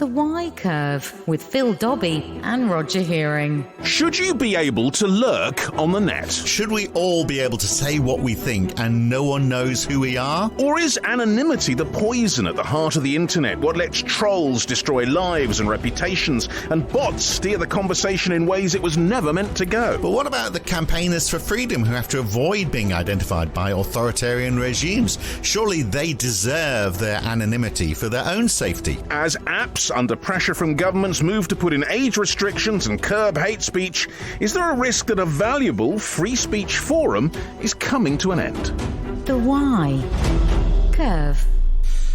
The Y Curve with Phil Dobby and Roger Hearing. Should you be able to lurk on the net? Should we all be able to say what we think and no one knows who we are? Or is anonymity the poison at the heart of the internet? What lets trolls destroy lives and reputations and bots steer the conversation in ways it was never meant to go? But what about the campaigners for freedom who have to avoid being identified by authoritarian regimes? Surely they deserve their anonymity for their own safety. As apps under pressure from governments move to put in age restrictions and curb hate speech, is there a risk that a valuable free speech forum is coming to an end? The Y Curve.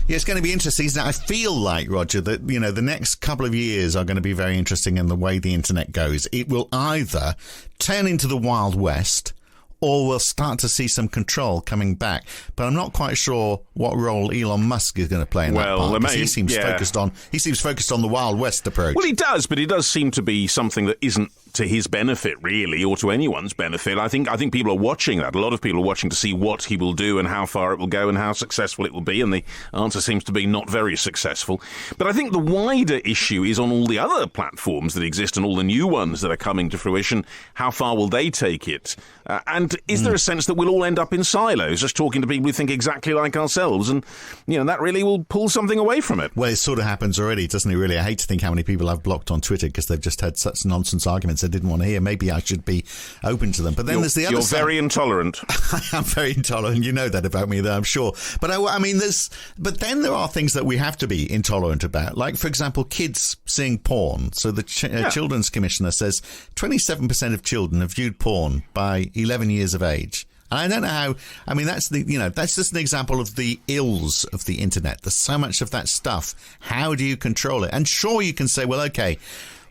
Yeah, it's going to be interesting, isn't it? I feel like, Roger, that, the next couple of years are going to be very interesting in the way the internet goes. It will either turn into the Wild West, or we'll start to see some control coming back. But I'm not quite sure what role Elon Musk is going to play in that part, because he seems focused on the Wild West approach. Well, he does, but it does seem to be something that isn't to his benefit, really, or to anyone's benefit. I think people are watching that. A lot of people are watching to see what he will do and how far it will go and how successful it will be, and the answer seems to be not very successful. But I think the wider issue is on all the other platforms that exist and all the new ones that are coming to fruition. How far will they take it? And is there a sense that we'll all end up in silos, just talking to people who think exactly like ourselves? And, that really will pull something away from it. Well, it sort of happens already, doesn't it, really? I hate to think how many people I've blocked on Twitter because they've just had such nonsense arguments I didn't want to hear. Maybe I should be open to them. But then there's the other side. You're very intolerant. I am very intolerant. You know that about me, though, I'm sure. But but then there are things that we have to be intolerant about. Like, for example, kids seeing porn. So the Children's Commissioner says 27% of children have viewed porn by 11 years of age. And I don't know how. I mean, that's just an example of the ills of the internet. There's so much of that stuff. How do you control it? And sure, you can say, well, okay,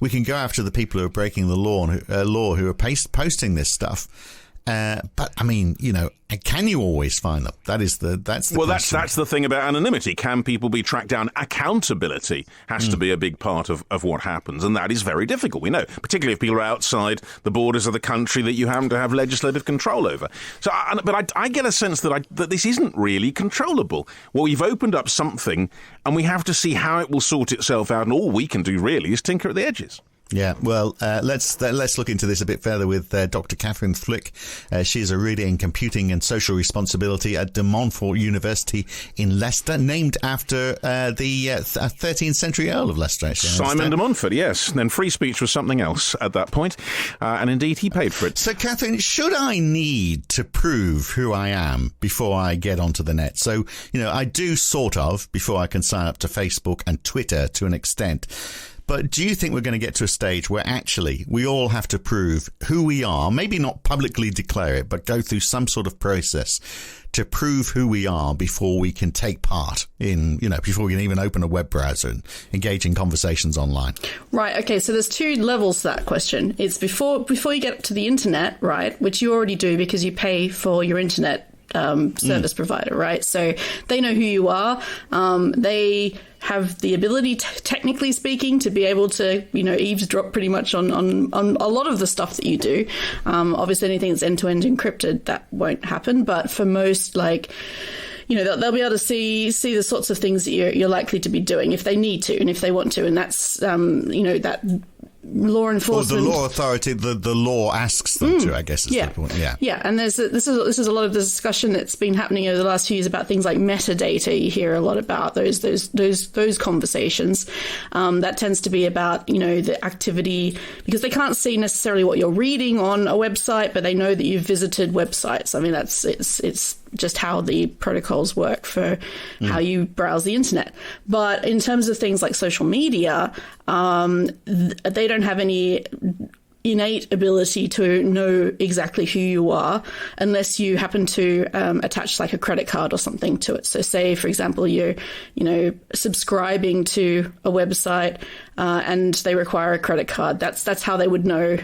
we can go after the people who are breaking the law who are posting this stuff. But I mean, can you always find them? That's the question. That's the thing about anonymity. Can people be tracked down? Accountability has to be a big part of what happens, and that is very difficult. We know, particularly if people are outside the borders of the country that you happen to have legislative control over. So, but I get a sense that this isn't really controllable. Well, we've opened up something, and we have to see how it will sort itself out. And all we can do really is tinker at the edges. Yeah, well, let's look into this a bit further with Dr. Catherine Flick. She is a reader in computing and social responsibility at the Montfort University in Leicester, named after the 13th century Earl of Leicester. Actually, Simon de Montfort, yes. Then free speech was something else at that point, and indeed he paid for it. So, Catherine, should I need to prove who I am before I get onto the net? So, I do sort of before I can sign up to Facebook and Twitter to an extent. But do you think we're going to get to a stage where actually we all have to prove who we are, maybe not publicly declare it, but go through some sort of process to prove who we are before we can take part in, before we can even open a web browser and engage in conversations online? Right. Okay. So there's two levels to that question. It's before you get to the internet, right, which you already do because you pay for your internet service provider, right? So they know who you are. They have the ability, technically speaking, to be able to, eavesdrop pretty much on a lot of the stuff that you do. Obviously, anything that's end-to-end encrypted, that won't happen. But for most, they'll be able to see the sorts of things that you're likely to be doing if they need to and if they want to. And that's, that law enforcement. Or the law authority, the law asks them to, I guess. Is the point. Yeah. And this is a lot of the discussion that's been happening over the last few years about things like metadata. You hear a lot about those conversations. That tends to be about, the activity, because they can't see necessarily what you're reading on a website, but they know that you've visited websites. I mean, it's just how the protocols work for how you browse the internet. But in terms of things like social media, they don't have any innate ability to know exactly who you are unless you happen to attach like a credit card or something to it. So say, for example, you're, subscribing to a website and they require a credit card. That's how they would know.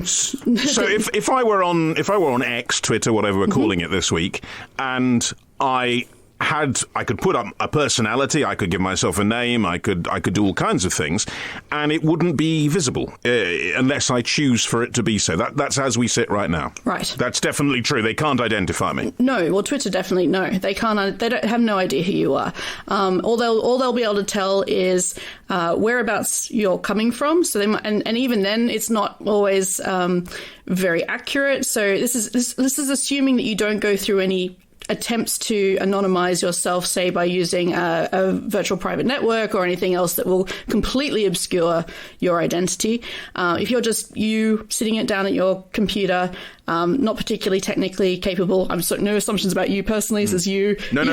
So if I were on X, Twitter, whatever we're calling it this week, and I I could put up a personality, I could give myself a name, I could do all kinds of things, and it wouldn't be visible unless I choose for it to be so. That's as we sit right now. Right. That's definitely true. They can't identify me. No, well, Twitter definitely no. They can't. They don't have no idea who you are. All they'll be able to tell is whereabouts you're coming from. So they might, and even then, it's not always very accurate. So this is assuming that you don't go through any attempts to anonymize yourself, say by using a virtual private network or anything else that will completely obscure your identity. If you're just you sitting it down at your computer, not particularly technically capable. No assumptions about you personally. This is you. No.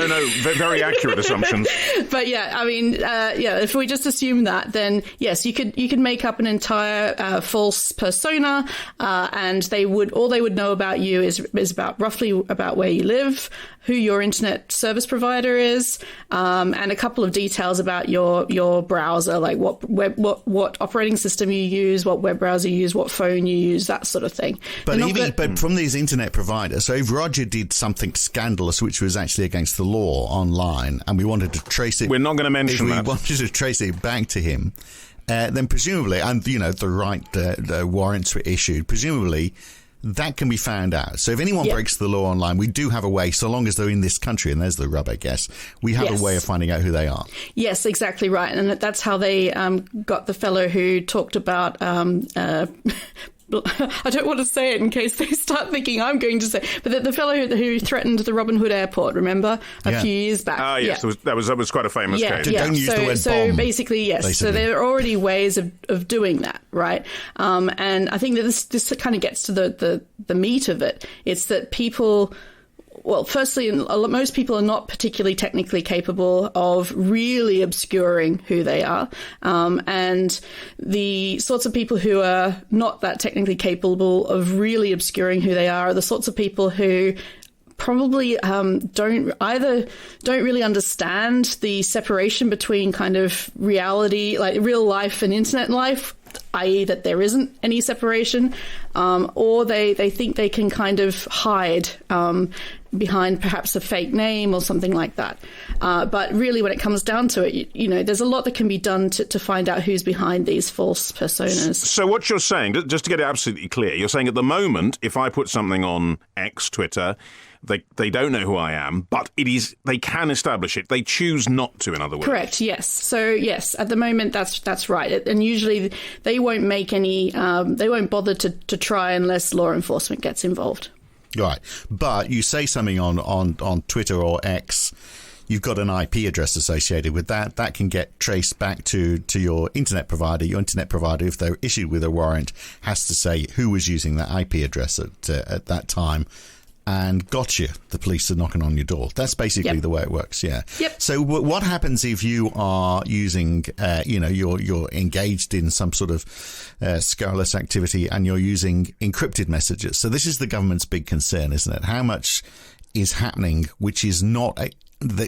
Very accurate assumptions. But yeah, I mean, if we just assume that, then yes, you could make up an entire false persona, and all they would know about you is about roughly about where you live, who your internet service provider is, and a couple of details about your browser, like what operating system you use, what web browser you use, what phone you use, that sort of thing. But from these internet providers, so if Roger did something scandalous which was actually against the law online, and we wanted to trace it, we're not going to mention that. We wanted to trace it back to him, then presumably, and the right warrants were issued, presumably that can be found out. So if anyone breaks the law online, we do have a way, so long as they're in this country, and there's the rub, I guess, we have a way of finding out who they are. Yes, exactly right. And that's how they got the fellow who talked about I don't want to say it in case they start thinking I'm going to say, but the fellow who threatened the Robin Hood Airport, remember, a few years back. Yes, that was quite a famous case. Don't use the word bomb. So basically, yes. Basically. So there are already ways of doing that, right? And I think that this kind of gets to the meat of it. It's that people. Well, firstly, most people are not particularly technically capable of really obscuring who they are. And the sorts of people who are not that technically capable of really obscuring who they are the sorts of people who probably don't really understand the separation between kind of reality, like real life and internet life, i.e. that there isn't any separation, or they think they can kind of hide behind perhaps a fake name or something like that. But really, when it comes down to it, there's a lot that can be done to find out who's behind these false personas. So what you're saying, just to get it absolutely clear, you're saying at the moment, if I put something on X, Twitter, they don't know who I am, but they can establish it. They choose not to, in other words. Correct, yes. So, yes, at the moment, that's right. And usually they won't make any, they won't bother to try unless law enforcement gets involved. Right. But you say something on Twitter or X, you've got an IP address associated with that. That can get traced back to your internet provider. Your internet provider, if they're issued with a warrant, has to say who was using that IP address at that time. And gotcha, the police are knocking on your door. That's basically the way it works, yeah. Yep. So what happens if you are using, you're engaged in some sort of scurrilous activity and you're using encrypted messages? So this is the government's big concern, isn't it? How much is happening which is not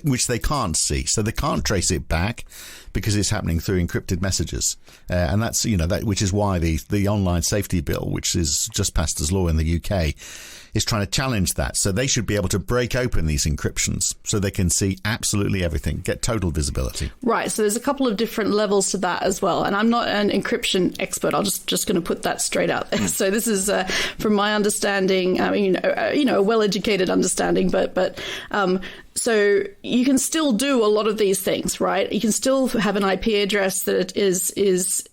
which they can't see, so they can't trace it back because it's happening through encrypted messages, and that's which is why the online safety bill, which is just passed as law in the UK, is trying to challenge that. So they should be able to break open these encryptions so they can see absolutely everything, get total visibility. Right. So there's a couple of different levels to that as well. And I'm not an encryption expert. I'm just going to put that straight out there. So this is, from my understanding, a well-educated understanding, but so you can still do a lot of these things, right? You can still have an IP address that is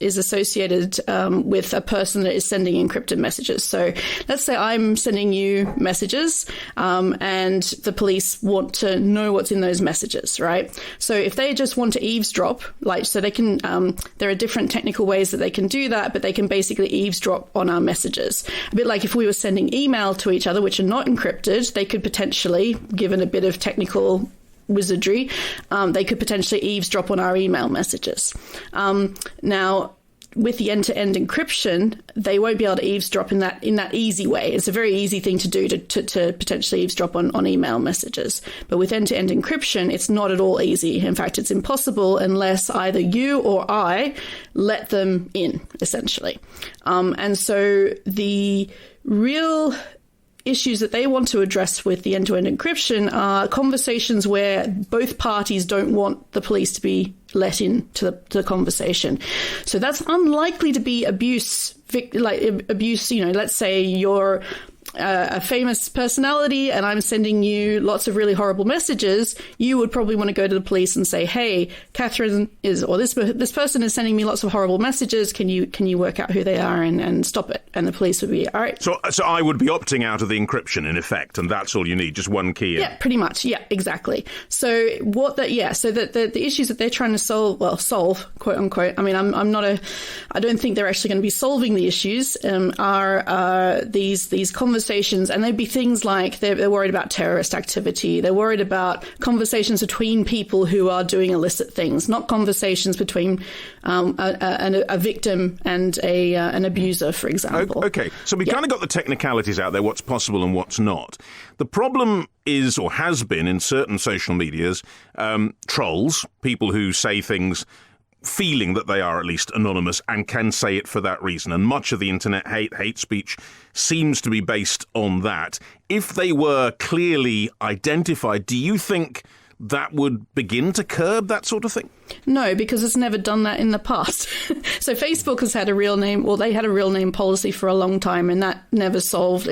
associated with a person that is sending encrypted messages. So let's say I'm sending you messages, and the police want to know what's in those messages, right? So if they just want to eavesdrop, so they can, there are different technical ways that they can do that, but they can basically eavesdrop on our messages. A bit like if we were sending email to each other, which are not encrypted, they could potentially, given a bit of technical wizardry, they could potentially eavesdrop on our email messages. Now, with the end-to-end encryption, they won't be able to eavesdrop in that easy way. It's a very easy thing to do to potentially eavesdrop on email messages. But with end-to-end encryption, it's not at all easy. In fact, it's impossible unless either you or I let them in, essentially. And so the real issues that they want to address with the end-to-end encryption are conversations where both parties don't want the police to be let into the conversation. So that's unlikely to be abuse. Let's say you're a famous personality and I'm sending you lots of really horrible messages. You would probably want to go to the police and say, hey, Catherine this person is sending me lots of horrible messages. Can you work out who they are and stop it? And the police would be, all right. So I would be opting out of the encryption in effect, and that's all you need, just one key. Yeah, pretty much. Yeah, exactly. So the issues that they're trying to solve, quote unquote. I mean, I don't think they're actually going to be solving the issues. Are these conversations, and they'd be things like they're worried about terrorist activity. They're worried about conversations between people who are doing illicit things, not conversations between a victim and an abuser, for example. Okay, so we kind of got the technicalities out there, what's possible and what's not. The problem is, or has been in certain social medias, trolls, people who say things feeling that they are at least anonymous and can say it for that reason. And much of the internet hate speech seems to be based on that. If they were clearly identified, do you think that would begin to curb that sort of thing? No, because it's never done that in the past. So Facebook has had a real name, they had a real name policy for a long time, and that didn't solve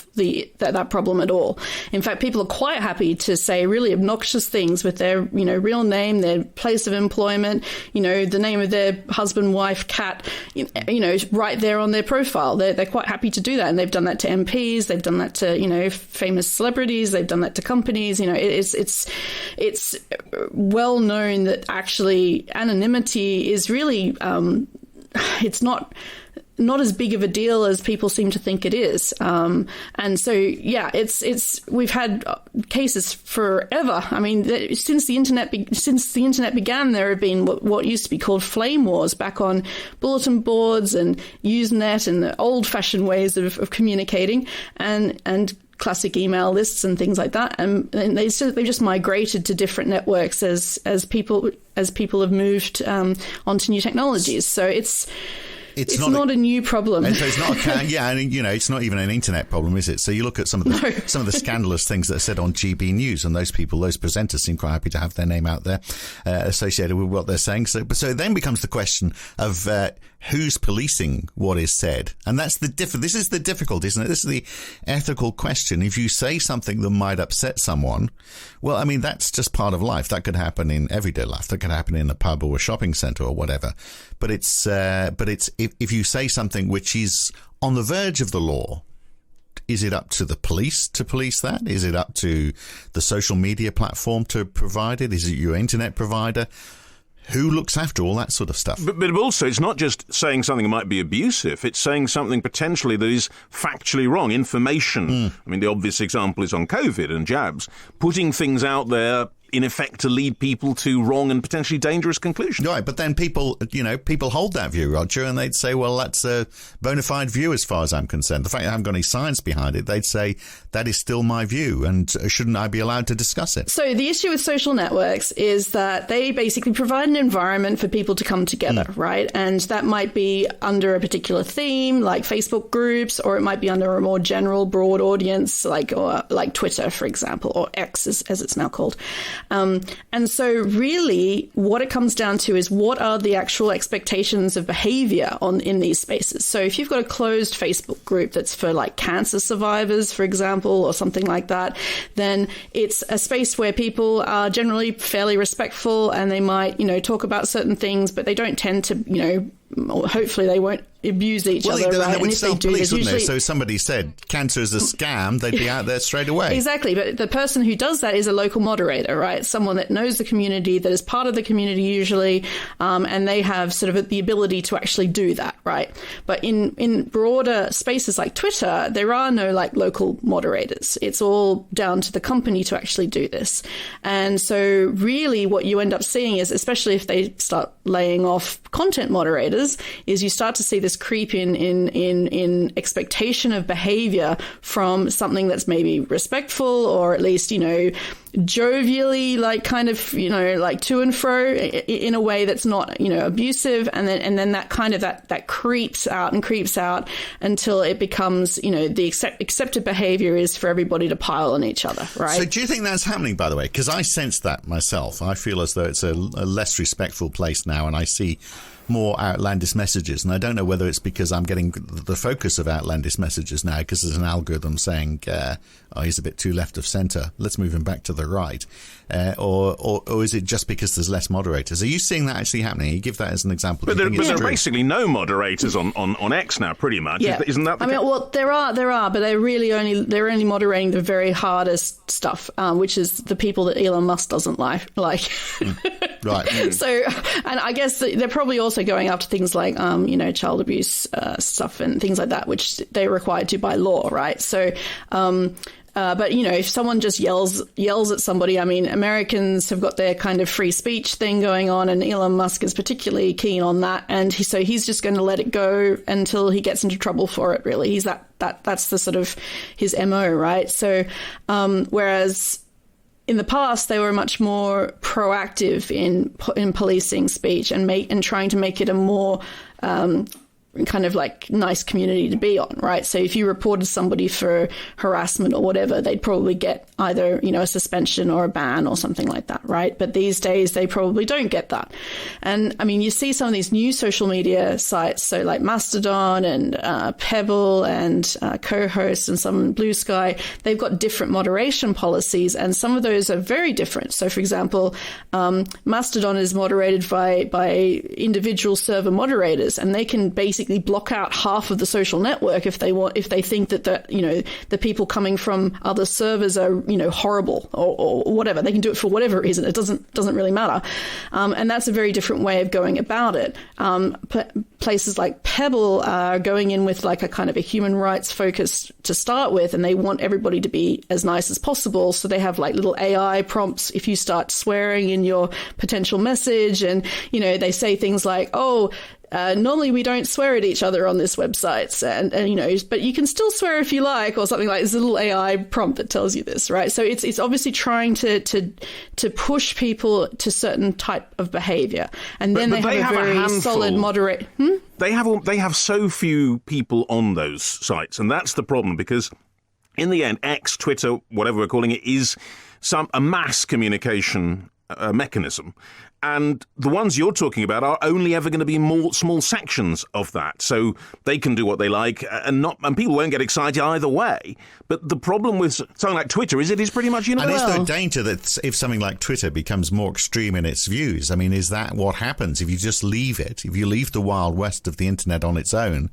that problem at all. In fact, people are quite happy to say really obnoxious things with their, real name, their place of employment, the name of their husband, wife, cat, right there on their profile. They're quite happy to do that. And they've done that to MPs. They've done that to, famous celebrities. They've done that to companies. It's well known that actually anonymity is really it's not as big of a deal as people seem to think it is. And so, we've had cases forever. I mean, since the internet began, there have been what used to be called flame wars back on bulletin boards and Usenet and the old-fashioned ways of communicating and classic email lists and things like that, and they've just migrated to different networks as people have moved onto new technologies. So it's not a new problem. And so it's not it's not even an internet problem, is it? So you look at some of the scandalous things that are said on GB News, and those presenters seem quite happy to have their name out there associated with what they're saying. So it then becomes the question of who's policing what is said, and that's this is the difficulty, isn't it? This is the ethical question. If you say something that might upset someone, well, I mean, that's just part of life. That could happen in everyday life. That could happen in a pub or a shopping centre or whatever. But it's if you say something which is on the verge of the law, is it up to the police to police that? Is it up to the social media platform to provide it? Is it your internet provider? Who looks after all that sort of stuff? But also, it's not just saying something that might be abusive. It's saying something potentially that is factually wrong. Information. I mean, the obvious example is on COVID and jabs. Putting things out there, in effect, to lead people to wrong and potentially dangerous conclusions. Right, but then people hold that view, Roger, and they'd say, well, that's a bona fide view as far as I'm concerned. The fact I haven't got any science behind it, they'd say, that is still my view, and shouldn't I be allowed to discuss it? So the issue with social networks is that they basically provide an environment for people to come together, right? And that might be under a particular theme, like Facebook groups, or it might be under a more general, broad audience, like Twitter, for example, or X as it's now called. And so really what it comes down to is what are the actual expectations of behavior in these spaces. So if you've got a closed Facebook group that's for like cancer survivors, for example, or something like that, then it's a space where people are generally fairly respectful and they might, talk about certain things, but they don't tend to, hopefully they won't abuse each other. Well, right? they would self-police, wouldn't they? So if somebody said cancer is a scam, they'd be out there straight away. Exactly. But the person who does that is a local moderator, right? Someone that knows the community, that is part of the community usually, and they have sort of the ability to actually do that, right? But in broader spaces like Twitter, there are no like local moderators. It's all down to the company to actually do this. And so really what you end up seeing is, especially if they start laying off content moderators, causes is you start to see this creep in expectation of behavior from something that's maybe respectful or at least, jovially, like kind of, like to and fro in a way that's not, abusive. And then that kind of that creeps out until it becomes, the accepted behavior is for everybody to pile on each other, right? So do you think that's happening, by the way? Because I sense that myself. I feel as though it's a less respectful place now, and I see more outlandish messages. And I don't know whether it's because I'm getting the focus of outlandish messages now because there's an algorithm saying, he's a bit too left of centre, let's move him back to the right. Or is it just because there's less moderators? Are you seeing that actually happening? You give that as an example. But there are basically no moderators on X now, pretty much. Yeah. Isn't that the case? Well, there are, but they're only moderating the very hardest stuff, which is the people that Elon Musk doesn't like. Right. So, and I guess they're probably also going after things like, child abuse stuff and things like that, which they're required to by law, right? So, but, if someone just yells at somebody, I mean, Americans have got their kind of free speech thing going on, and Elon Musk is particularly keen on that. And he's just going to let it go until he gets into trouble for it, really. That's the sort of his MO, right? So, whereas in the past, they were much more proactive in policing speech and trying to make it a more kind of like nice community to be on, right? So if you reported somebody for harassment or whatever, they'd probably get either, a suspension or a ban or something like that, right? But these days they probably don't get that. And I mean, you see some of these new social media sites, so like Mastodon and Pebble and Co-Host and some Blue Sky, they've got different moderation policies, and some of those are very different. So for example, Mastodon is moderated by individual server moderators, and they can basically block out half of the social network if they think that the people coming from other servers are horrible or whatever. They can do it for whatever reason. It doesn't really matter, and that's a very different way of going about it. Places like Pebble are going in with like a kind of a human rights focus to start with, and they want everybody to be as nice as possible. So they have like little AI prompts if you start swearing in your potential message, and they say things like, normally we don't swear at each other on this website, and but you can still swear if you like, or something like this. A little AI prompt that tells you this, right? So it's obviously trying to push people to certain type of behavior, and then they have a very solid moderate. They have so few people on those sites, and that's the problem, because in the end, X, Twitter, whatever we're calling it, is a mass communication mechanism. And the ones you're talking about are only ever going to be more small sections of that. So they can do what they like, and people won't get excited either way. But the problem with something like Twitter is it is pretty much universal. And is there danger that if something like Twitter becomes more extreme in its views, I mean, is that what happens if you just leave it? If you leave the Wild West of the internet on its own,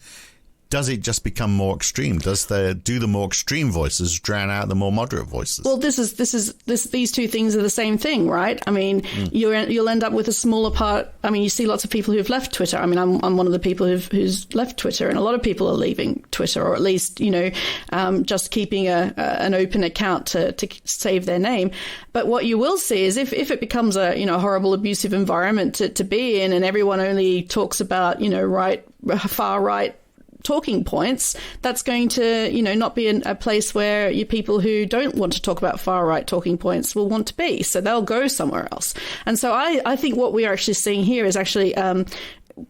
does it just become more extreme? Do the more extreme voices drown out the more moderate voices? Well, these two things are the same thing, right? I mean, you'll end up with a smaller part. I mean, you see lots of people who've left Twitter. I mean, I'm one of the people who's left Twitter, and a lot of people are leaving Twitter, or at least just keeping an open account to save their name. But what you will see is if it becomes a horrible abusive environment to be in, and everyone only talks about far right talking points, that's going to, not be a place where people who don't want to talk about far right talking points will want to be. So they'll go somewhere else. And so I think what we are actually seeing here is actually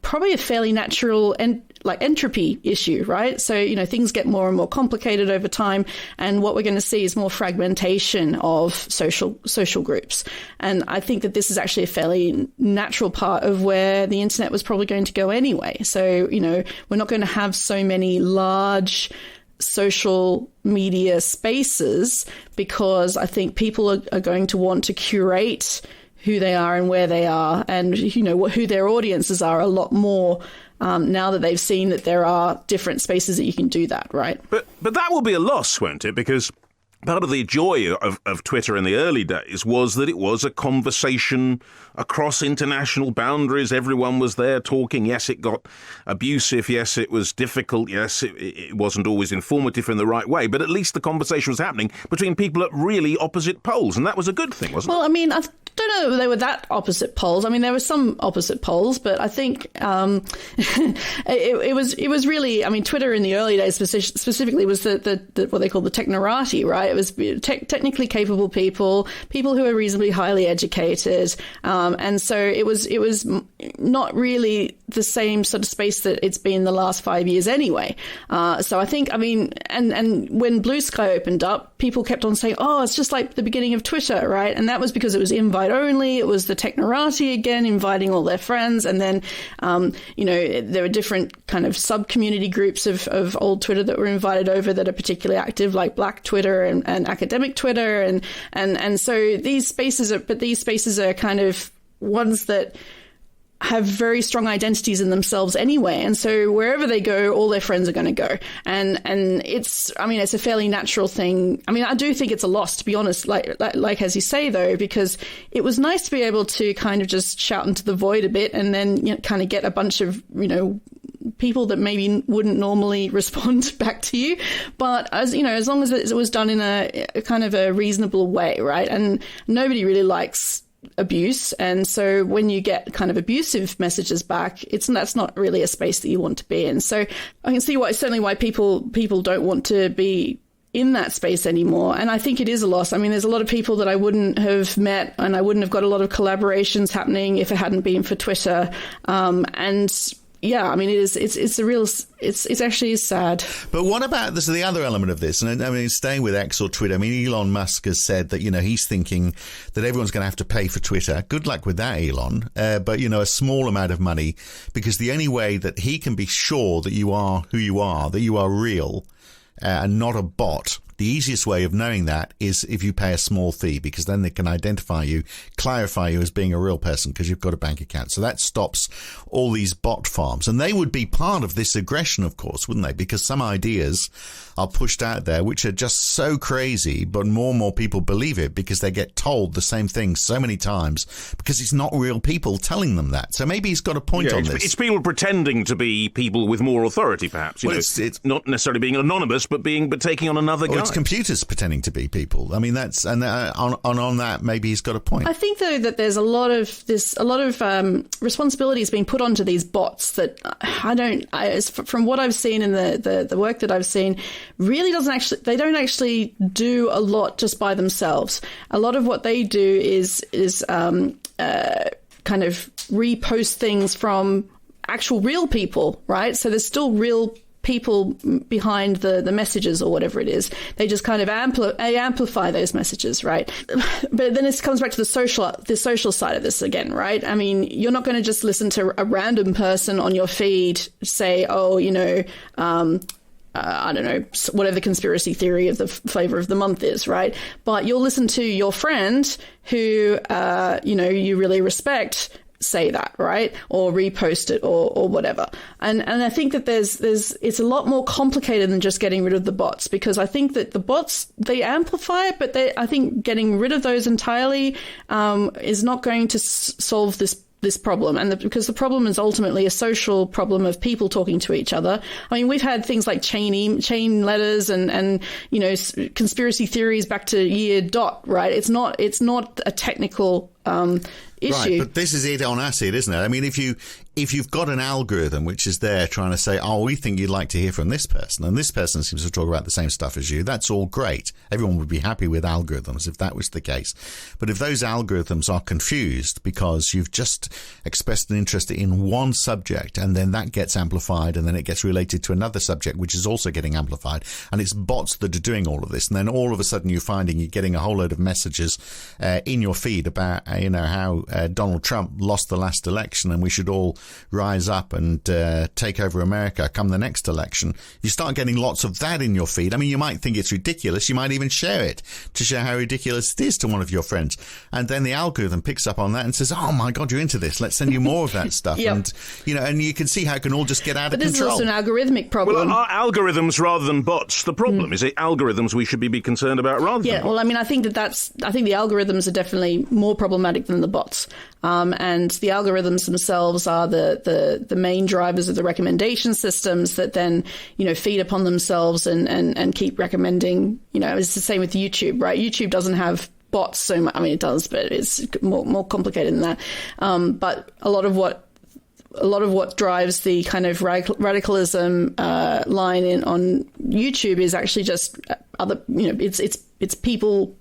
probably a fairly natural entropy issue, right? So, things get more and more complicated over time. And what we're going to see is more fragmentation of social groups. And I think that this is actually a fairly natural part of where the internet was probably going to go anyway. So, we're not going to have so many large social media spaces, because I think people are going to want to curate who they are and where they are, and who their audiences are a lot more now that they've seen that there are different spaces that you can do that, right? But that will be a loss, won't it? Because part of the joy of Twitter in the early days was that it was a conversation across international boundaries. Everyone was there talking. Yes, it got abusive. Yes, it was difficult. Yes, it wasn't always informative in the right way. But at least the conversation was happening between people at really opposite poles. And that was a good thing, wasn't it? Well, I mean, I don't know that they were that opposite poles. I mean, there were some opposite poles, but I think it was really, I mean, Twitter in the early days specifically was the what they call the technorati, right? It was technically capable people who are reasonably highly educated, and so it was not really the same sort of space that it's been the last 5 years anyway. So I think, I mean, and when Blue Sky opened up, people kept on saying, oh, it's just like the beginning of Twitter, right? And that was because it was invite only. It was the technorati again, inviting all their friends. And then, there were different kind of sub-community groups of old Twitter that were invited over that are particularly active, like Black Twitter and academic Twitter. And so these spaces are kind of ones that have very strong identities in themselves anyway. And so wherever they go, all their friends are going to go. And it's a fairly natural thing. I mean, I do think it's a loss, to be honest, like as you say, though, because it was nice to be able to kind of just shout into the void a bit and then, kind of get a bunch of, people that maybe wouldn't normally respond back to you. But as long as it was done in a kind of a reasonable way, right? And nobody really likes abuse, and so when you get kind of abusive messages back, that's not really a space that you want to be in. So I can see why people don't want to be in that space anymore, and I think it is a loss. I mean, there's a lot of people that I wouldn't have met, and I wouldn't have got a lot of collaborations happening if it hadn't been for Twitter. And yeah, I mean, it's actually sad. But what about the other element of this? And I mean, staying with X or Twitter, I mean, Elon Musk has said that, he's thinking that everyone's going to have to pay for Twitter. Good luck with that, Elon. But, a small amount of money, because the only way that he can be sure that you are who you are, that you are real and not a bot, the easiest way of knowing that is if you pay a small fee, because then they can identify you, clarify you as being a real person because you've got a bank account. So that stops all these bot farms. And they would be part of this aggression, of course, wouldn't they? Because some ideas are pushed out there which are just so crazy, but more and more people believe it because they get told the same thing so many times because it's not real people telling them that. So maybe he's got a point on this. It's people pretending to be people with more authority, perhaps. It's not necessarily being anonymous, but taking on another guy. It's computers pretending to be people. I mean, that's on that. Maybe he's got a point. I think though that there's a lot of responsibilities being put onto these bots that from what I've seen in the work that I've seen, really they don't actually do a lot just by themselves. A lot of what they do is kind of repost things from actual real people, right? So there's still real people behind the messages or whatever it is. They just kind of amplify those messages, right? But then it comes back to the social side of this again, right? I mean, you're not going to just listen to a random person on your feed say, I don't know, whatever the conspiracy theory of the flavor of the month is, right? But you'll listen to your friend who, you really respect say that, right? Or repost it or whatever. And I think that it's a lot more complicated than just getting rid of the bots, because I think that the bots, they amplify it, but I think getting rid of those entirely is not going to solve this problem, because the problem is ultimately a social problem of people talking to each other. I mean, we've had things like chain letters and conspiracy theories back to year dot, right? It's not a technical issue. Right, but this is it on acid, isn't it? I mean, if you've got an algorithm which is there trying to say, oh, we think you'd like to hear from this person, and this person seems to talk about the same stuff as you, that's all great. Everyone would be happy with algorithms if that was the case. But if those algorithms are confused because you've just expressed an interest in one subject, and then that gets amplified, and then it gets related to another subject which is also getting amplified, and it's bots that are doing all of this, and then all of a sudden you're getting a whole load of messages in your feed about how Donald Trump lost the last election and we should all rise up and take over America come the next election, you start getting lots of that in your feed. I mean, you might think it's ridiculous. You might even share it to show how ridiculous it is to one of your friends. And then the algorithm picks up on that and says, oh, my God, you're into this. Let's send you more of that stuff. Yep. And, and you can see how it can all just get out of control. But this is also an algorithmic problem. Well, are algorithms rather than bots the problem? Is it algorithms we should be concerned about rather than bots? Well, I mean, I think the algorithms are definitely more problematic than the bots. And the algorithms themselves are the main drivers of the recommendation systems that then, feed upon themselves and keep recommending. It's the same with YouTube, right? YouTube doesn't have bots so much. I mean, it does, but it's more complicated than that. But a lot of what drives the kind of radicalism line on YouTube is actually just other. It's people.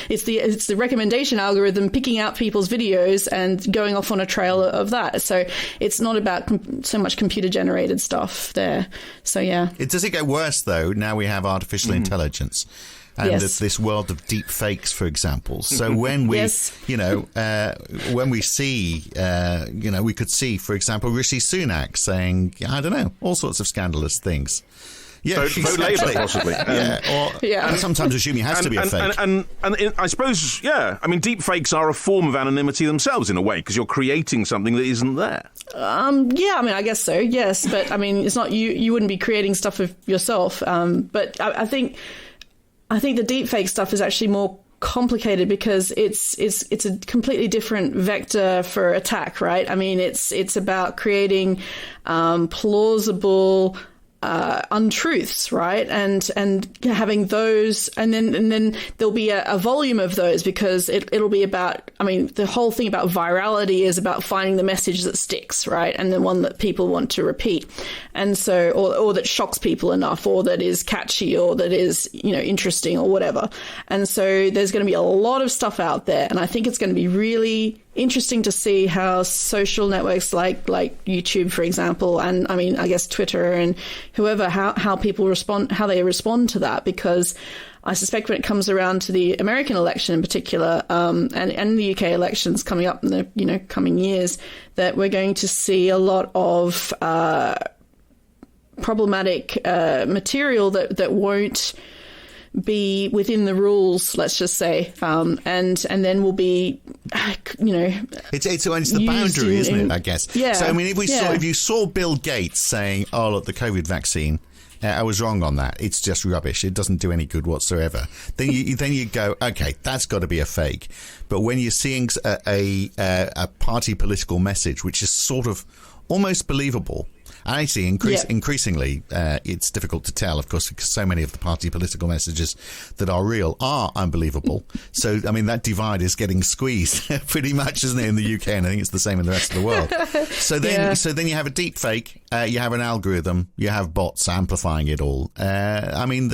it's the recommendation algorithm picking out people's videos and going off on a trail of that. So it's not about so much computer generated stuff there. So yeah. Does it get worse though? Now we have artificial intelligence. And this world of deep fakes, for example. So when we, when we see, we could see, for example, Rishi Sunak saying, I don't know, all sorts of scandalous things. Yeah, vote Labour, possibly. And sometimes assume he has to be a fake. And I suppose, deep fakes are a form of anonymity themselves in a way, because you're creating something that isn't there. I guess so, yes. But, it's not you wouldn't be creating stuff of yourself. But I think the deepfake stuff is actually more complicated because it's a completely different vector for attack, right? I mean, it's about creating plausible untruths, right? And having those, and then there'll be a volume of those because it'll be about. I mean, the whole thing about virality is about finding the message that sticks, right, and the one that people want to repeat, and so or that shocks people enough, or that is catchy, or that is interesting, or whatever. And so there's going to be a lot of stuff out there, and I think it's going to be really interesting to see how social networks like YouTube, for example, and I guess Twitter and whoever, how people respond, how they respond to that, because I suspect when it comes around to the American election in particular, and the UK elections coming up in the coming years, that we're going to see a lot of problematic material that won't be within the rules, let's just say, and then will be, it's the boundary, isn't it? I guess. Yeah. So if you saw Bill Gates saying, "Oh, look, the COVID vaccine, I was wrong on that. It's just rubbish. It doesn't do any good whatsoever." Then you go, okay, that's got to be a fake. But when you're seeing a party political message, which is sort of almost believable. And actually, increasingly, it's difficult to tell, of course, because so many of the party political messages that are real are unbelievable. So, that divide is getting squeezed pretty much, isn't it, in the UK? And I think it's the same in the rest of the world. So then you have a deep fake, you have an algorithm, you have bots amplifying it all. It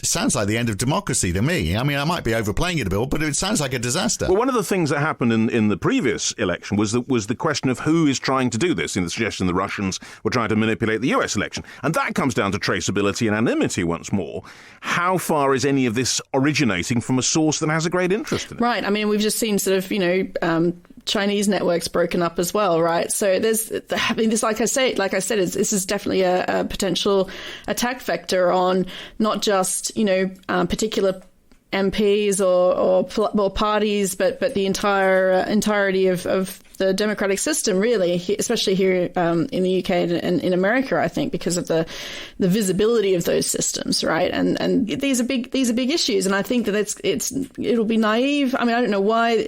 sounds like the end of democracy to me. I might be overplaying it a bit, but it sounds like a disaster. Well, one of the things that happened in the previous election was the question of who is trying to do this, in the suggestion the Russians were trying to manipulate the US election. And that comes down to traceability and anonymity once more. How far is any of this originating from a source that has a great interest in it? Right. We've just seen sort of, Chinese networks broken up as well, right? So there's, this, like I said, this is definitely a potential attack vector on not just, particular MPs or parties, but the entirety of the democratic system, really, especially here in the UK and in America, I think, because of the visibility of those systems, right? And these are big issues, and I think that it'll be naive. I don't know why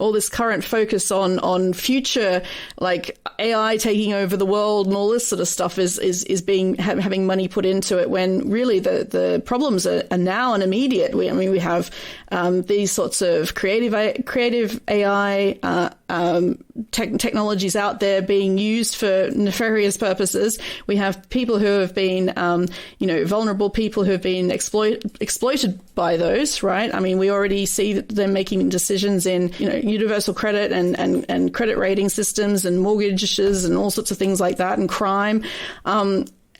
all this current focus on future, like AI taking over the world and all this sort of stuff is being having money put into it, when really the problems are now and immediate. We have these sorts of creative AI technologies out there being used for nefarious purposes. We have people who have been, vulnerable people who have been exploited by those, right? We already see them making decisions in, universal credit and credit rating systems and mortgages and all sorts of things like that, and crime.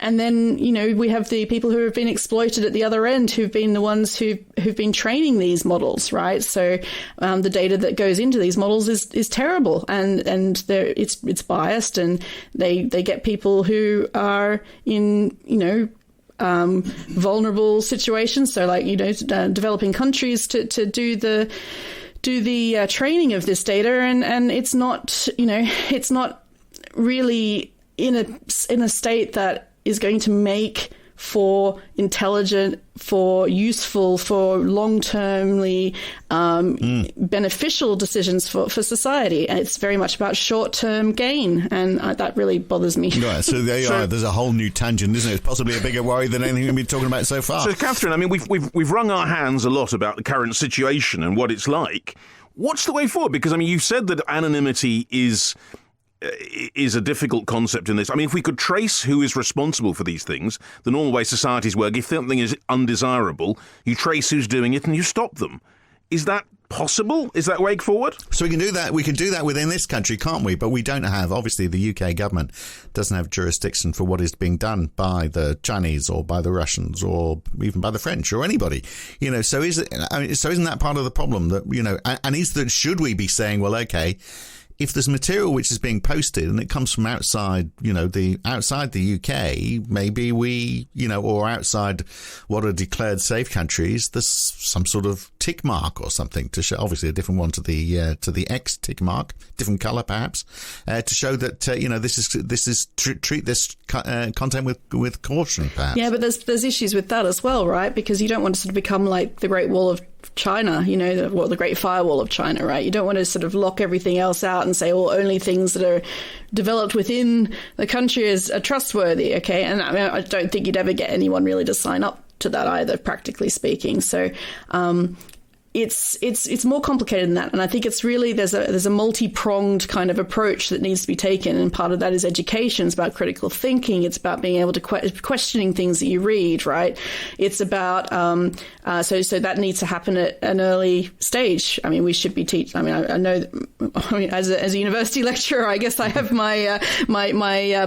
then, we have the people who have been exploited at the other end, who've been the ones who've been training these models, right? So the data that goes into these models is terrible, and it's biased, and they get people who are in, vulnerable situations. So like, developing countries to do the training of this data, and it's not, it's not really in a state that is going to make for intelligent, for useful, for long-termly beneficial decisions for society. And it's very much about short-term gain, and that really bothers me. Right, so there's a whole new tangent, isn't it? It's possibly a bigger worry than anything we've been talking about so far. So, Catherine, I mean, we've wrung our hands a lot about the current situation and what it's like. What's the way forward? Because, I mean, you've said that anonymity is a difficult concept in this. I mean, if we could trace who is responsible for these things, the normal way societies work, if something is undesirable, you trace who's doing it and you stop them. Is that possible? Is that way forward? So we can do that. We can do that within this country, can't we? But we don't have, obviously, the UK government doesn't have jurisdiction for what is being done by the Chinese or by the Russians or even by the French or anybody. So isn't that part of the problem that, should we be saying, well, okay, if there's material which is being posted and it comes from outside, outside the UK, maybe we, or outside what are declared safe countries, there's some sort of tick mark or something to show, obviously a different one to the X tick mark, different color perhaps, to show that, treat this content with caution, perhaps. Yeah, but there's issues with that as well, right? Because you don't want to sort of become like the Great Wall of China, the Great Firewall of China, right? You don't want to sort of lock everything else out and say, only things that are developed within the country are trustworthy, okay? And I mean, I don't think you'd ever get anyone really to sign up to that either, practically speaking. So it's more complicated than that, and I think it's really there's a multi-pronged kind of approach that needs to be taken, and part of that is education. It's about critical thinking. It's about being able to questioning things that you read, right? It's about so that needs to happen at an early stage. I mean, we should be teaching. I mean, I know. As a university lecturer, I guess I have my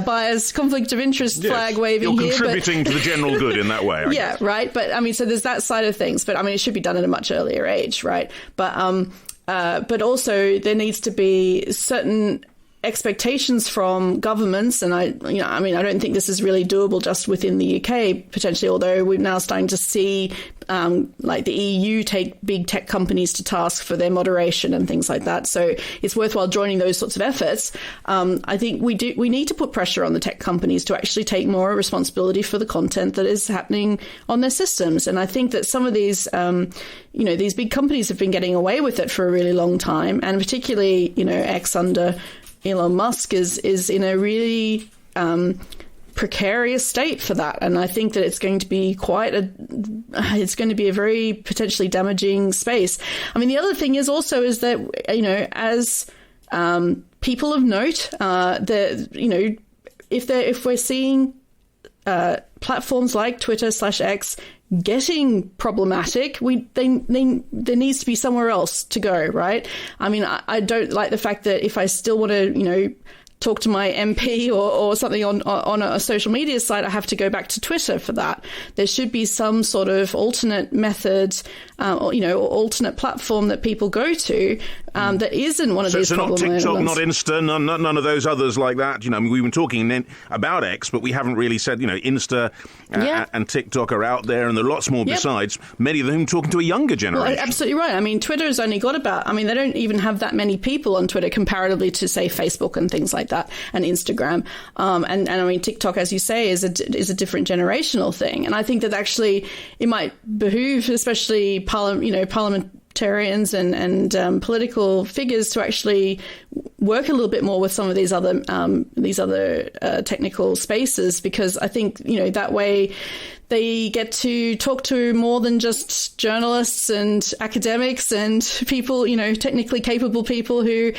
bias, conflict of interest flag waving here. You're contributing to the general good in that way. I guess. Right. But I mean, so there's that side of things. But I mean, it should be done at a much earlier age, right? But also there needs to be certain expectations from governments, and I don't think this is really doable just within the UK potentially, although we're now starting to see like the EU take big tech companies to task for their moderation and things like that. So it's worthwhile joining those sorts of efforts. I think we need to put pressure on the tech companies to actually take more responsibility for the content that is happening on their systems. And I think that some of these these big companies have been getting away with it for a really long time, and particularly X under Elon Musk is in a really precarious state for that, and I think that it's going to be a very potentially damaging space. I mean, the other thing is that as people of note, if we're seeing platforms like Twitter/X getting problematic, there needs to be somewhere else to go, right? I mean, I don't like the fact that if I still want to, talk to my MP or something on a social media site, I have to go back to Twitter for that. There should be some sort of alternate method, or alternate platform that people go to that isn't one of these problematic ones. So not TikTok, not Insta, none of those others like that. I mean, we've been talking about X, but we haven't really said, Insta and TikTok are out there, and there are lots more besides, many of them talking to a younger generation. Well, absolutely right. I mean, Twitter has only got they don't even have that many people on Twitter comparatively to, say, Facebook and things like that, and Instagram. And I mean, TikTok, as you say, is a different generational thing. And I think that actually it might behoove, especially parliamentarians and political figures, to actually work a little bit more with some of these other technical spaces, because I think that way they get to talk to more than just journalists and academics and people, technically capable people who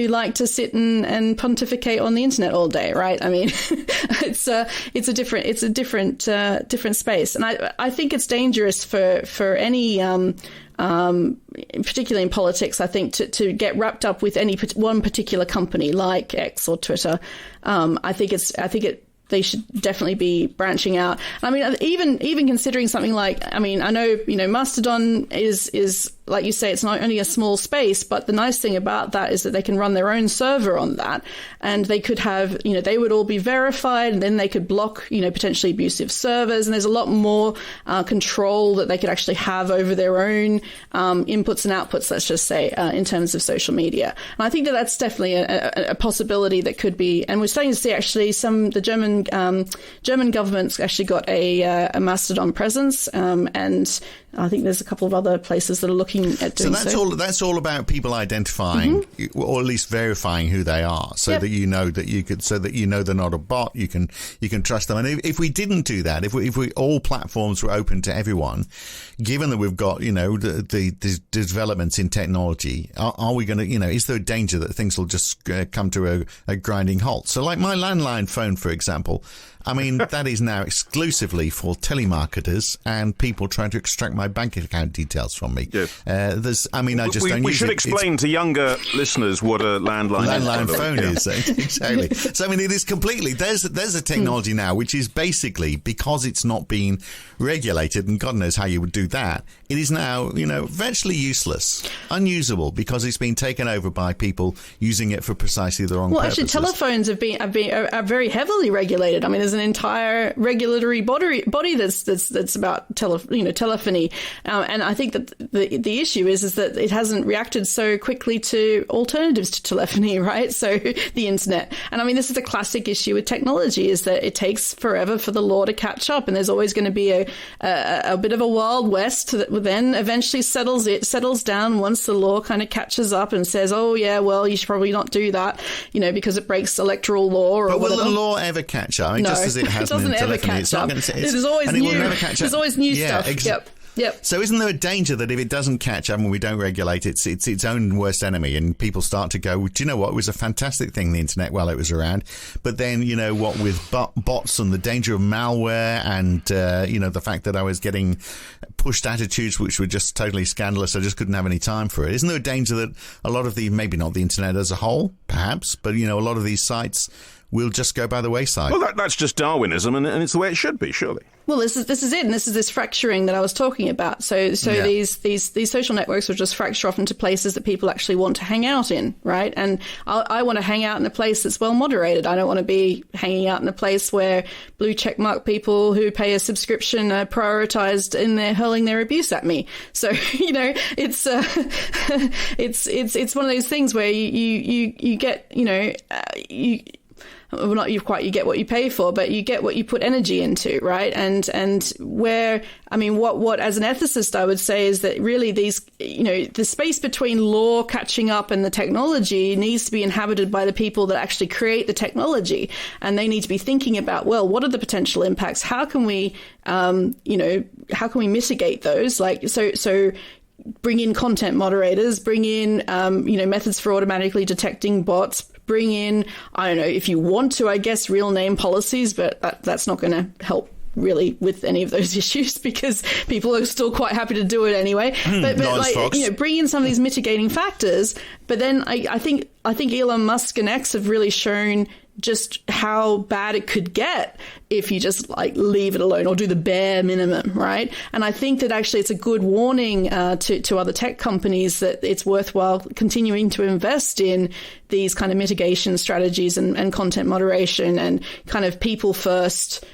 like to sit and pontificate on the internet all day, right? I mean, it's a different space, and I think it's dangerous for any particularly in politics, I think, to get wrapped up with any one particular company like X or Twitter. I think it they should definitely be branching out. I mean, even considering something like, I mean, I know, Mastodon is like you say, it's not only a small space, but the nice thing about that is that they can run their own server on that, and they could have, they would all be verified, and then they could block, potentially abusive servers, and there's a lot more control that they could actually have over their own inputs and outputs, let's just say, in terms of social media. And I think that that's definitely a possibility that could be, and we're starting to see actually the German government's actually got a Mastodon presence, and I think there's a couple of other places that are looking at doing so. So that's all about people identifying, or at least verifying who they are, so that they're not a bot. You can trust them. And if we didn't do that, if we all platforms were open to everyone, given that we've got the developments in technology, are we going to is there a danger that things will just come to a grinding halt? So like my landline phone, for example. I mean, that is now exclusively for telemarketers and people trying to extract my bank account details from me. Yes. I just don't use it. We should explain to younger listeners what a landline phone is. Exactly. So, I mean, it is completely... There's a technology now which is basically, because it's not been regulated, and God knows how you would do that, it is now, virtually useless, unusable, because it's been taken over by people using it for precisely the wrong purposes. Actually, telephones are very heavily regulated. I mean, there's an entire regulatory body that's about telephony, and I think that the issue is that it hasn't reacted so quickly to alternatives to telephony, right? So the internet, and I mean, this is a classic issue with technology, is that it takes forever for the law to catch up, and there's always going to be a bit of a wild west that then eventually settles down once the law kind of catches up and says, oh yeah, well, you should probably not do that, because it breaks electoral law or but whatever. Will the law ever catch up? I mean, no, just as it has doesn't in ever telephony, catch up. There's always and new. It will never catch up. There's always new stuff. Yep. So isn't there a danger that if it doesn't catch up and we don't regulate it, it's its own worst enemy, and people start to go, do you know what? It was a fantastic thing, the internet, while it was around. But then, what with bots and the danger of malware and, the fact that I was getting pushed attitudes which were just totally scandalous, I just couldn't have any time for it. Isn't there a danger that a lot of maybe not the internet as a whole, perhaps, but, a lot of these sites will just go by the wayside? Well, that's just Darwinism, and it's the way it should be, surely. Well, this is it, and this is this fracturing that I was talking about. So these social networks will just fracture off into places that people actually want to hang out in, right? And I want to hang out in a place that's well moderated. I don't want to be hanging out in a place where blue checkmark people who pay a subscription are prioritized in their hurling their abuse at me. So it's one of those things where you get well, not you get what you pay for, but you get what you put energy into, right? And where, I mean, what as an ethicist I would say is that really these, the space between law catching up and the technology needs to be inhabited by the people that actually create the technology, and they need to be thinking about, well, what are the potential impacts? How can we, how can we mitigate those? Like, so. Bring in content moderators, bring in, methods for automatically detecting bots, bring in, I don't know, if you want to, I guess, real name policies, but that's not going to help really with any of those issues because people are still quite happy to do it anyway. But bring in some of these mitigating factors. But then I think Elon Musk and X have really shown just how bad it could get if you just leave it alone or do the bare minimum, right? And I think that actually it's a good warning to other tech companies that it's worthwhile continuing to invest in these kind of mitigation strategies and content moderation and kind of people first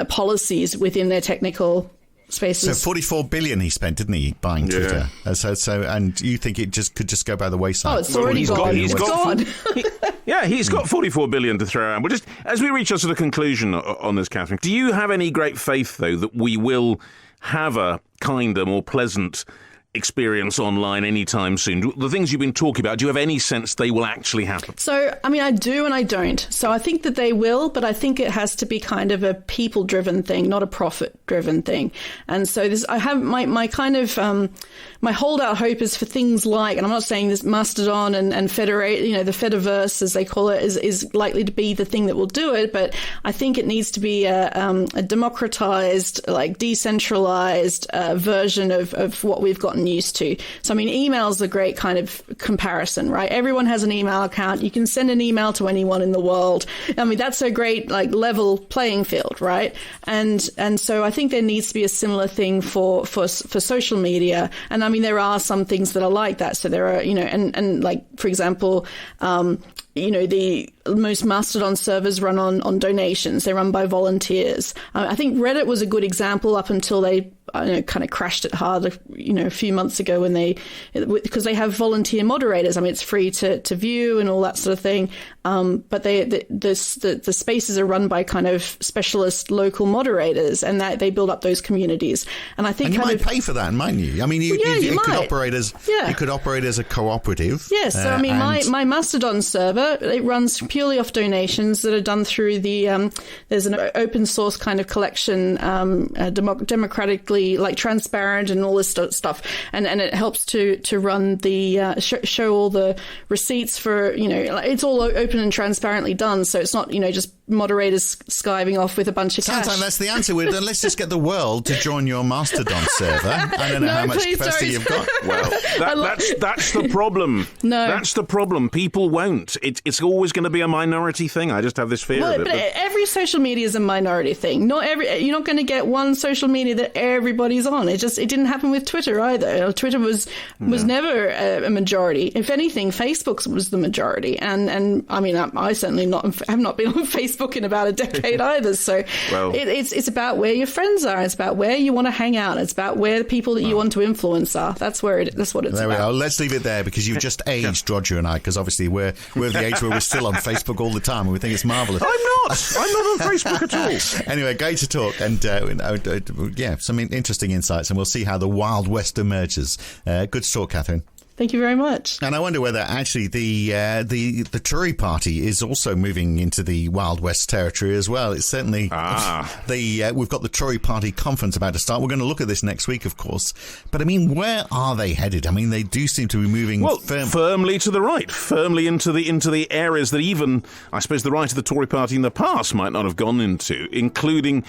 policies within their technical spaces. So $44 billion he spent, didn't he, buying Twitter? So, and you think it could just go by the wayside? Oh, it's already gone. He's gone. He's got $44 billion to throw around. But just as we reach a sort of conclusion on this, Catherine, do you have any great faith, though, that we will have a kinder, more pleasant experience online anytime soon? The things you've been talking about, do you have any sense they will actually happen? So, I mean, I do and I don't. So I think that they will, but I think it has to be kind of a people-driven thing, not a profit-driven thing. And so I have my kind of my holdout hope is for things like, and I'm not saying this Mastodon and Federate, the Fediverse as they call it, is likely to be the thing that will do it, but I think it needs to be a democratized, decentralized version of what we've got wasn't used to. So, I mean, email is a great kind of comparison, right? Everyone has an email account. You can send an email to anyone in the world. I mean, that's a great like level playing field, right? And so I think there needs to be a similar thing for social media. And I mean, there are some things that are like that. So there are, and like, for example, the most Mastodon servers run on donations. They run by volunteers. I think Reddit was a good example up until they kind of crashed it hard, a few months ago because they have volunteer moderators. I mean, it's free to view and all that sort of thing. But the spaces are run by kind of specialist local moderators, and that they build up those communities. And I think you might pay for that, mightn't you? I mean, you could operate as it could operate as a cooperative. Yes. So I mean, my Mastodon server, it runs purely off donations that are done through the there's an open source kind of collection, democratically like transparent and all this stuff, and it helps to run the show all the receipts for it's all open and transparently done, so it's not just moderators skiving off with a bunch of cash. Sounds like that's the answer. Let's just get the world to join your Mastodon server. I don't know how much capacity you've got. Well, that's the problem. No. That's the problem. People won't. It's always going to be a minority thing. I just have this fear of it. But every social media is a minority thing. You're not going to get one social media that everybody's on. It didn't happen with Twitter either. Twitter was never a majority. If anything, Facebook was the majority. And I mean, I certainly have not been on Facebook in about a decade either. So it's about where your friends are. It's about where you want to hang out. It's about where the people that you want to influence are. That's what it's about. There we are. Let's leave it there because you've just aged Roger and I, because obviously we're of the age where we're still on Facebook all the time and we think it's marvellous. I'm not on Facebook at all. Anyway, great to talk and some interesting insights, and we'll see how the Wild West emerges. Good to talk, Catherine. Thank you very much. And I wonder whether actually the Tory party is also moving into the Wild West territory as well. It's certainly we've got the Tory party conference about to start. We're going to look at this next week, of course. But I mean, where are they headed? I mean, they do seem to be moving firmly to the right, firmly into the areas that even I suppose the right of the Tory party in the past might not have gone into, including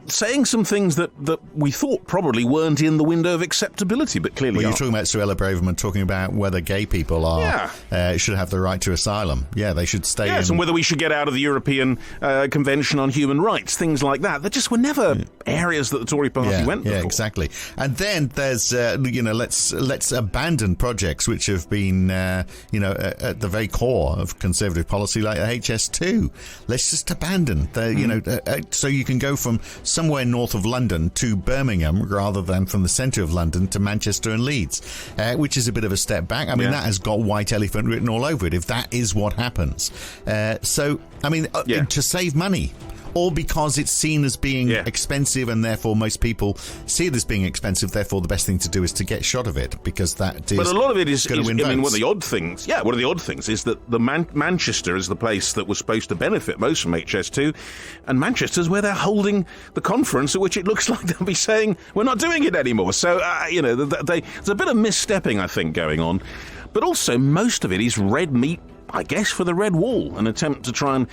saying some things that we thought probably weren't in the window of acceptability, but clearly you're talking about Suella Braverman talking about whether gay people should have the right to asylum. Yeah, they should stay in. And whether we should get out of the European Convention on Human Rights, things like that. There just were never areas that the Tory party went before. Yeah, exactly. And then there's, let's abandon projects which have been, at the very core of Conservative policy, like HS2. Let's just abandon, so you can go from somewhere north of London to Birmingham rather than from the centre of London to Manchester and Leeds, which is a bit of a step back. I mean, that has got white elephant written all over it if that is what happens. To save money. Or because it's seen as being expensive and therefore most people see it as being expensive, therefore the best thing to do is to get shot of it because that is. But a lot of it is going to win votes. I mean, one of the odd things is that the Manchester is the place that was supposed to benefit most from HS2, and Manchester's where they're holding the conference at which it looks like they'll be saying we're not doing it anymore. So, there's a bit of misstepping, I think, going on. But also, most of it is red meat, I guess, for the red wall, an attempt to try and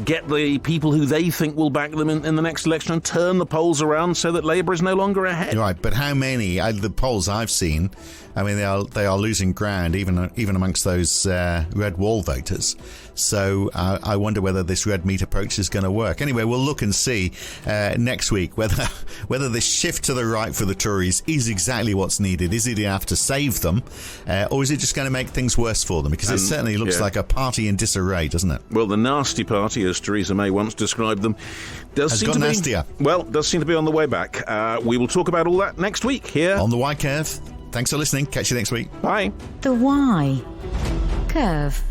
get the people who they think will back them in the next election and turn the polls around so that Labour is no longer ahead. Right, but how many? The polls I've seen, I mean, they are losing ground even amongst those red wall voters. So I wonder whether this red meat approach is going to work. Anyway, we'll look and see next week whether this shift to the right for the Tories is exactly what's needed. Is it enough to save them, or is it just going to make things worse for them? Because it certainly looks like a party in disarray, doesn't it? Well, the nasty party, as Theresa May once described them, does seem to be on the way back. We will talk about all that next week here on The Y Curve. Thanks for listening. Catch you next week. Bye. The Y Curve.